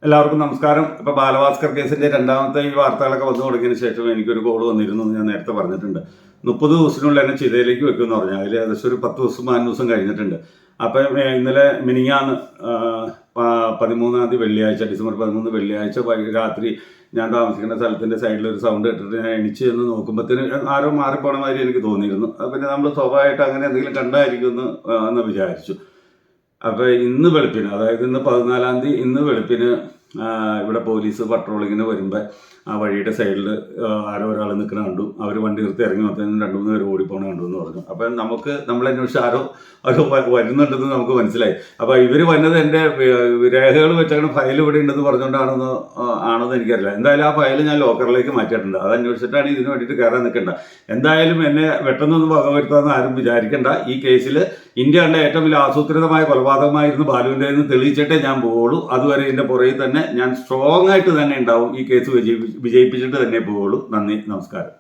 എല്ലാവർക്കും നമസ്കാരം. ഇപ്പോൾ ബാലഭാസ്കർ കേസിൻ്റെ രണ്ടാമത്തെ ഈ വാർത്തകളൊക്കെ വന്നു തുടങ്ങിയതിന് ശേഷം എനിക്കൊരു കോൾ വന്നിരുന്നു എന്ന് ഞാൻ നേരത്തെ പറഞ്ഞിട്ടുണ്ട്. 30 ദിവസത്തിനുള്ളിൽ എന്നെ ചിതയിലേക്ക് വെക്കുമെന്ന് പറഞ്ഞു. അതിൽ ഏകദേശം ഒരു 10 ദിവസം 15 ദിവസം കഴിഞ്ഞിട്ടുണ്ട്. അപ്പം ഇന്നലെ മിനിങ്ങാന്ന് 13-ാം തീയതി വെള്ളിയാഴ്ച, ഡിസംബർ 13 വെള്ളിയാഴ്ച രാത്രി ഞാൻ താമസിക്കുന്ന സ്ഥലത്തിൻ്റെ സൈഡിൽ ഒരു സൗണ്ട് കേട്ടിട്ട് ഞാൻ എണിച്ച് ചെന്ന് നോക്കുമ്പോഴത്തേന് ആരോ മാറിപ്പോണ മാതിരി എനിക്ക് തോന്നിയിരുന്നു. പിന്നെ നമ്മൾ സ്വാഭാവികമായിട്ട് അങ്ങനെ എന്തെങ്കിലും കണ്ടായിരിക്കും എന്ന് വിചാരിച്ചു. അപ്പോൾ ഇന്ന് വെളുപ്പിന്, അതായത് ഇന്ന് 14-ാം തീയതി ഇന്ന് വെളുപ്പിന് ഇവിടെ പോലീസ് പട്രോളിങ്ങിന് വരുമ്പോൾ ആ വഴിയുടെ സൈഡിൽ ആരോ ഒരാൾ നിൽക്കുന്ന കണ്ടു. അവർ വണ്ടി നിർത്തി ഇറങ്ങി വന്നതിന് 2-3 പേര് ഓടിപ്പോണ കണ്ടു എന്ന് പറഞ്ഞു. അപ്പം നമ്മളന്വേഷിച്ച് ആരോ വരുന്നുണ്ടെന്ന് നമുക്ക് മനസ്സിലായി. അപ്പോൾ ഇവർ വന്നത് എൻ്റെ രേഖകൾ വെച്ചാണ് ഫയൽ ഇവിടെ ഉണ്ടെന്ന് ആണെന്ന് എനിക്കറിയില്ല. എന്തായാലും ആ ഫയൽ ഞാൻ ലോക്കറിലേക്ക് മാറ്റിയിട്ടുണ്ട്. അത് അന്വേഷിച്ചിട്ടാണ് ഇതിന് വേണ്ടിയിട്ട് കയറാൻ നിൽക്കേണ്ട. എന്തായാലും എന്നെ വെട്ടൊന്നും വകവരുത്താമെന്ന് ആരും വിചാരിക്കേണ്ട. ഈ കേസിൽ ഇന്ത്യ കണ്ട ഏറ്റവും വലിയ ആസൂത്രിതമായ കൊലപാതകമായിരുന്നു ബാലുവിൻ്റെ എന്ന് തെളിയിച്ചിട്ടേ ഞാൻ പോവുള്ളൂ. അതുവരെ ഇതിൻ്റെ പുറകിൽ തന്നെ ഞാൻ സ്ട്രോങ് ആയിട്ട് തന്നെ ഉണ്ടാവും. ഈ കേസ് വിജയിപ്പിച്ചിട്ട് തന്നെ പോവുള്ളൂ. നന്ദി, നമസ്കാരം.